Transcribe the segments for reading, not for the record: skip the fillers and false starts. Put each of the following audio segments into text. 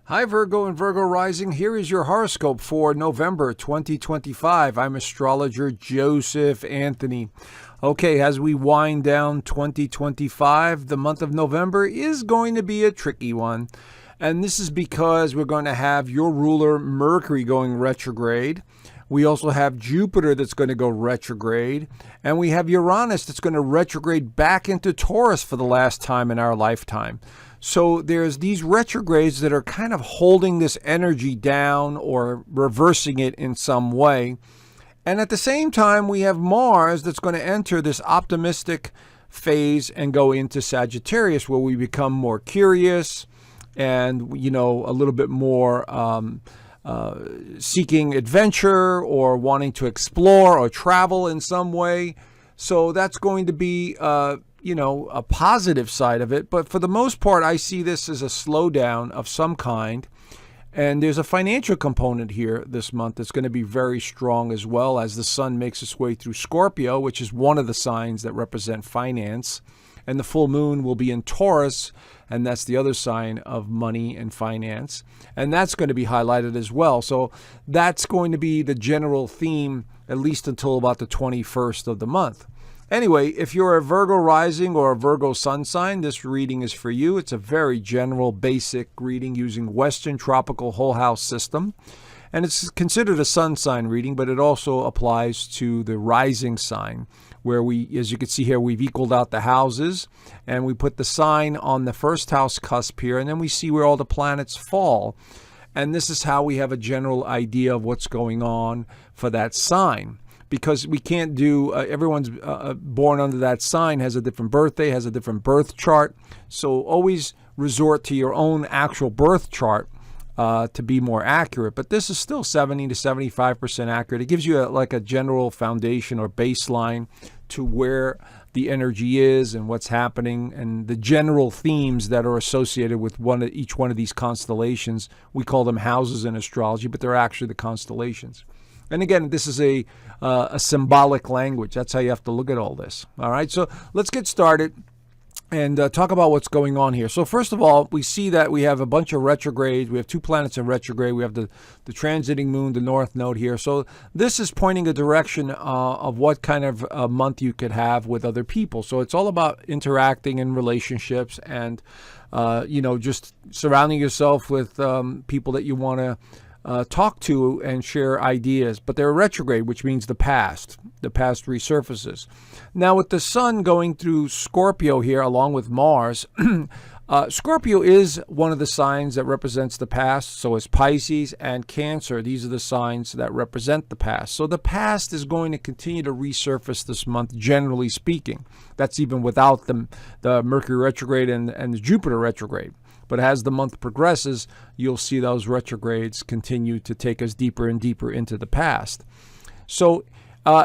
Hi, Virgo and Virgo Rising. Here is your horoscope for November 2025. I'm Astrologer Joseph Anthony. Okay, as we wind down 2025, the month of November is going to be a tricky one. And this is because we're going to have your ruler Mercury going retrograde. We also have Jupiter that's going to go retrograde. And we have Uranus that's going to retrograde back into Taurus for the last time in our lifetime. So there's these retrogrades that are kind of holding this energy down or reversing it in some way. And at the same time, we have Mars that's going to enter this optimistic phase and go into Sagittarius, where we become more curious and, a little bit more seeking adventure or wanting to explore or travel in some way. So that's going to be a positive side of it. But for the most part, I see this as a slowdown of some kind. And there's a financial component here this month that's going to be very strong, as well as the sun makes its way through Scorpio, which is one of the signs that represent finance. And the full moon will be in Taurus, and that's the other sign of money and finance. And that's going to be highlighted as well. So that's going to be the general theme, at least until about the 21st of the month. Anyway, if you're a Virgo rising or a Virgo sun sign, this reading is for you. It's a very general, basic reading using Western tropical whole house system. And it's considered a sun sign reading, but it also applies to the rising sign, where we, as you can see here, we've equaled out the houses and we put the sign on the first house cusp here, and then we see where all the planets fall. And this is how we have a general idea of what's going on for that sign. Because we can't do, everyone's born under that sign has a different birthday, has a different birth chart. So always resort to your own actual birth chart to be more accurate. But this is still 70 to 75% accurate. It gives you a general foundation or baseline to where the energy is and what's happening, and the general themes that are associated with each one of these constellations. We call them houses in astrology, but they're actually the constellations. And again, this is a symbolic language. That's how you have to look at all this. All right, so let's get started and talk about what's going on here. So first of all, we see that we have a bunch of retrogrades. We have two planets in retrograde. We have the transiting moon, the north node here. So this is pointing a direction of what kind of a month you could have with other people. So it's all about interacting in relationships and, just surrounding yourself with people that you want to talk to and share ideas. But they're retrograde, which means the past resurfaces. Now with the sun going through Scorpio here along with Mars, Scorpio is one of the signs that represents the past. So is Pisces and Cancer. These are the signs that represent the past. So the past is going to continue to resurface this month, generally speaking. That's even without the Mercury retrograde and the Jupiter retrograde. But as the month progresses, you'll see those retrogrades continue to take us deeper and deeper into the past. So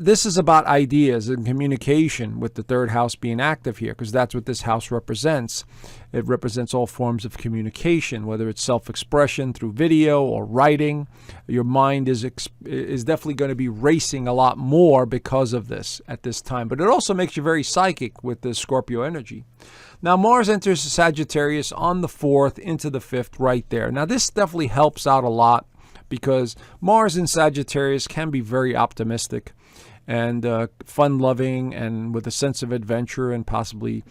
this is about ideas and communication, with the third house being active here, because that's what this house represents. It represents all forms of communication, whether it's self-expression through video or writing. Your mind is definitely going to be racing a lot more because of this at this time. But it also makes you very psychic with the Scorpio energy. Now, Mars enters Sagittarius on the 4th into the 5th right there. Now, this definitely helps out a lot because Mars in Sagittarius can be very optimistic and fun-loving and with a sense of adventure and possibly,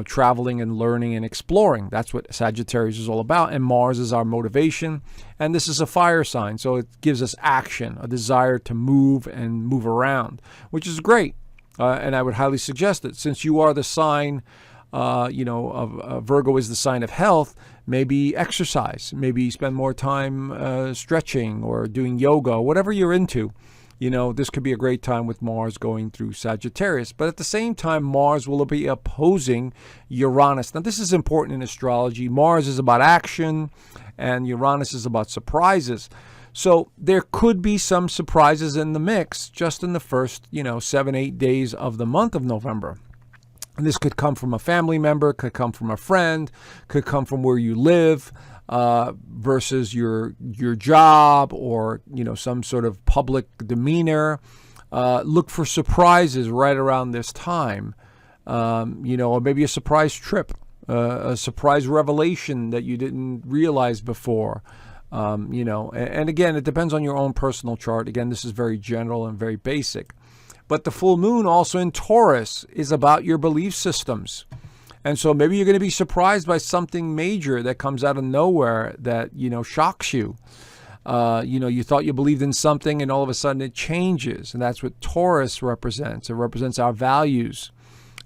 traveling and learning and exploring. That's what Sagittarius is all about. And Mars is our motivation. And this is a fire sign, so it gives us action, a desire to move and move around, which is great. And I would highly suggest it. Since you are the sign Virgo is the sign of health, maybe exercise, maybe spend more time stretching or doing yoga, whatever you're into. This could be a great time with Mars going through Sagittarius. But at the same time, Mars will be opposing Uranus. Now, this is important in astrology. Mars is about action and Uranus is about surprises. So there could be some surprises in the mix just in the first, 7-8 days of the month of November. This could come from a family member, could come from a friend, could come from where you live versus your job or, some sort of public demeanor. Look for surprises right around this time, or maybe a surprise trip. a surprise revelation that you didn't realize before. And again, it depends on your own personal chart. Again, this is very general and very basic. But the full moon also in Taurus is about your belief systems. And so maybe you're going to be surprised by something major that comes out of nowhere that, shocks you. You thought you believed in something and all of a sudden it changes. And that's what Taurus represents. It represents our values.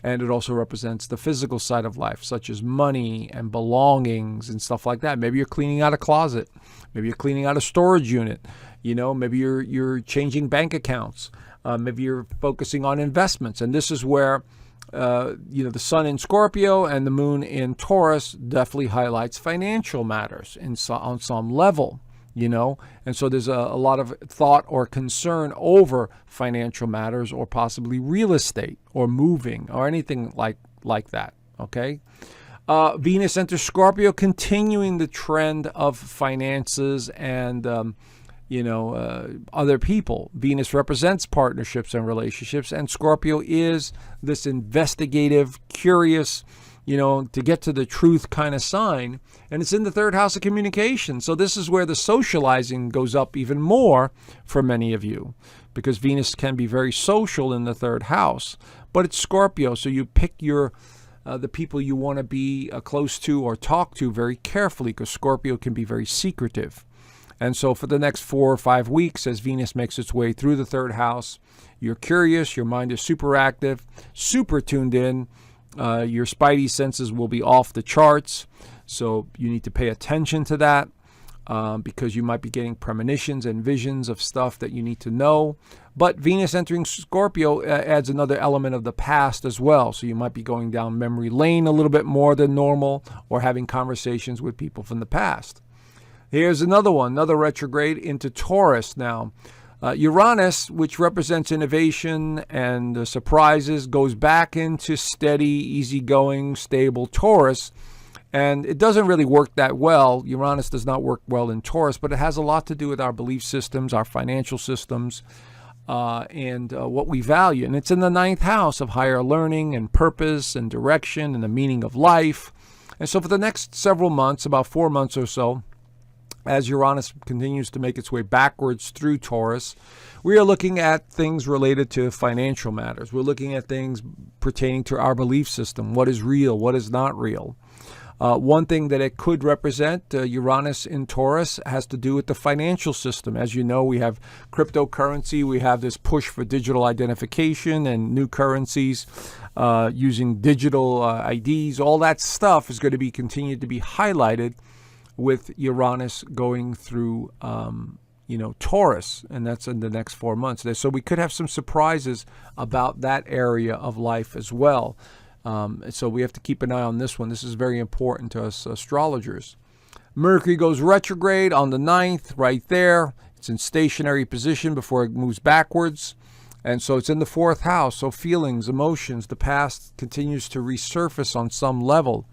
And it also represents the physical side of life, such as money and belongings and stuff like that. Maybe you're cleaning out a closet. Maybe you're cleaning out a storage unit. Maybe you're changing bank accounts. Maybe you're focusing on investments. And this is where, the sun in Scorpio and the moon in Taurus definitely highlights financial matters on some level. And so there's a lot of thought or concern over financial matters or possibly real estate or moving or anything like that, okay? Venus enters Scorpio, continuing the trend of finances and, other people. Venus represents partnerships and relationships, and Scorpio is this investigative, curious, to get to the truth kind of sign. And it's in the third house of communication. So this is where the socializing goes up even more for many of you, because Venus can be very social in the third house. But it's Scorpio, so you pick the people you want to be close to or talk to very carefully, because Scorpio can be very secretive. And so for the next 4 or 5 weeks, as Venus makes its way through the third house, you're curious, your mind is super active, super tuned in. Your spidey senses will be off the charts, so you need to pay attention to that because you might be getting premonitions and visions of stuff that you need to know. But Venus entering Scorpio adds another element of the past as well, so you might be going down memory lane a little bit more than normal or having conversations with people from the past. Here's another one, another retrograde into Taurus now. Uranus, which represents innovation and surprises, goes back into steady, easygoing, stable Taurus. And it doesn't really work that well. Uranus does not work well in Taurus, but it has a lot to do with our belief systems, our financial systems, and what we value. And it's in the 9th house of higher learning and purpose and direction and the meaning of life. And so for the next several months, about 4 months or so, as Uranus continues to make its way backwards through Taurus, we are looking at things related to financial matters. We're looking at things pertaining to our belief system. What is real? What is not real? One thing that it could represent, Uranus in Taurus, has to do with the financial system. As you know, we have cryptocurrency. We have this push for digital identification and new currencies using digital IDs. All that stuff is going to be continued to be highlighted with Uranus going through, Taurus, and that's in the next 4 months. So we could have some surprises about that area of life as well. So we have to keep an eye on this one. This is very important to us astrologers. Mercury goes retrograde on the 9th, right there. It's in stationary position before it moves backwards. And so it's in the 4th house. So feelings, emotions, the past continues to resurface on some level.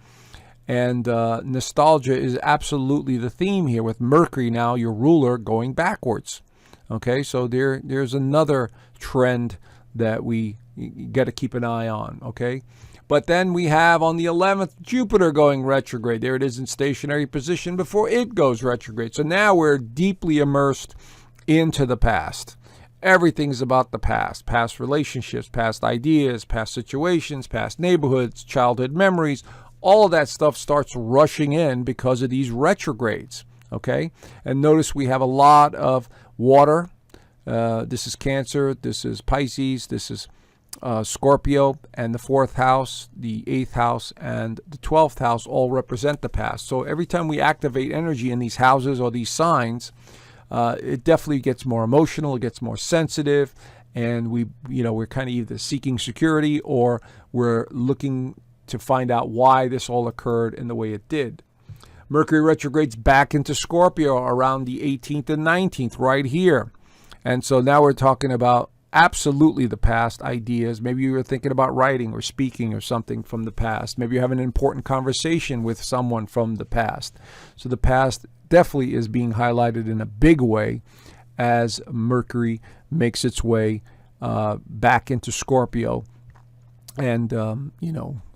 And nostalgia is absolutely the theme here, with Mercury now, your ruler, going backwards. Okay, so there's another trend that we got to keep an eye on. Okay, but then we have on the 11th Jupiter going retrograde. There it is in stationary position before it goes retrograde. So now we're deeply immersed into the past. Everything's about the past relationships, past ideas, past situations, past neighborhoods, childhood memories. All of that stuff starts rushing in because of these retrogrades, okay? And notice we have a lot of water. This is Cancer, this is Pisces, this is Scorpio, and the 4th house, the 8th house, and the 12th house all represent the past. So every time we activate energy in these houses or these signs, it definitely gets more emotional, it gets more sensitive, and we're kind of either seeking security or we're looking to find out why this all occurred in the way it did. Mercury retrogrades back into Scorpio around the 18th and 19th, right here. And so now we're talking about absolutely the past ideas. Maybe you were thinking about writing or speaking or something from the past. Maybe you're having an important conversation with someone from the past. So the past definitely is being highlighted in a big way as Mercury makes its way back into Scorpio. And,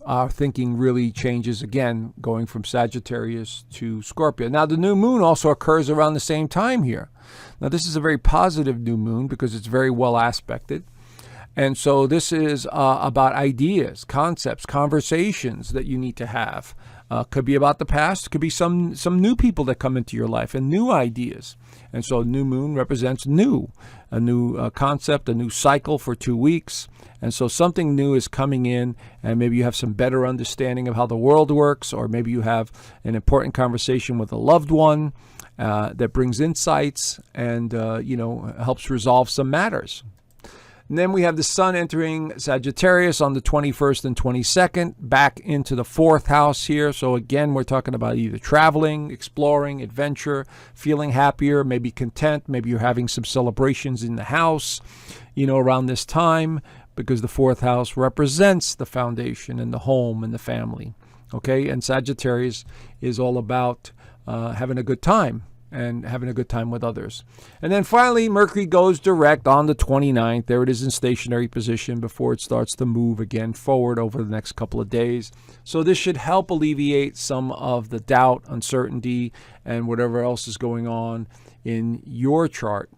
our thinking really changes again, going from Sagittarius to Scorpio. Now, the new moon also occurs around the same time here. Now, this is a very positive new moon because it's very well aspected. And so this is about ideas, concepts, conversations that you need to have. Could be about the past. Could be some new people that come into your life and new ideas. And so new moon represents a new concept, a new cycle for 2 weeks. And so something new is coming in, and maybe you have some better understanding of how the world works, or maybe you have an important conversation with a loved one that brings insights and helps resolve some matters. And then we have the sun entering Sagittarius on the 21st and 22nd, back into the 4th house here. So again, we're talking about either traveling, exploring, adventure, feeling happier, maybe content. Maybe you're having some celebrations in the house, around this time, because the 4th house represents the foundation and the home and the family. Okay, and Sagittarius is all about having a good time and having a good time with others. And then finally, Mercury goes direct on the 29th. There it is in stationary position before it starts to move again forward over the next couple of days. So this should help alleviate some of the doubt, uncertainty, and whatever else is going on in your chart.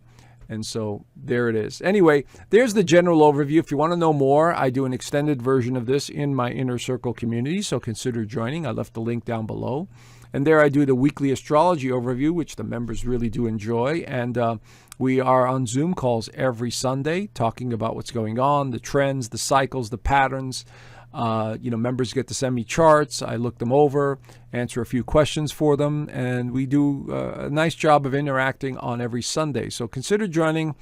And so there it is. Anyway, there's the general overview. If you want to know more, I do an extended version of this in my Inner Circle community, so consider joining. I left the link down below. And there I do the weekly astrology overview, which the members really do enjoy. And we are on Zoom calls every Sunday talking about what's going on, the trends, the cycles, the patterns. Members get to send me charts. I look them over, answer a few questions for them, and we do a nice job of interacting on every Sunday. So consider joining,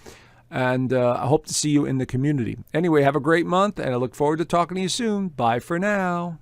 and I hope to see you in the community. Anyway, have a great month, and I look forward to talking to you soon. Bye for now.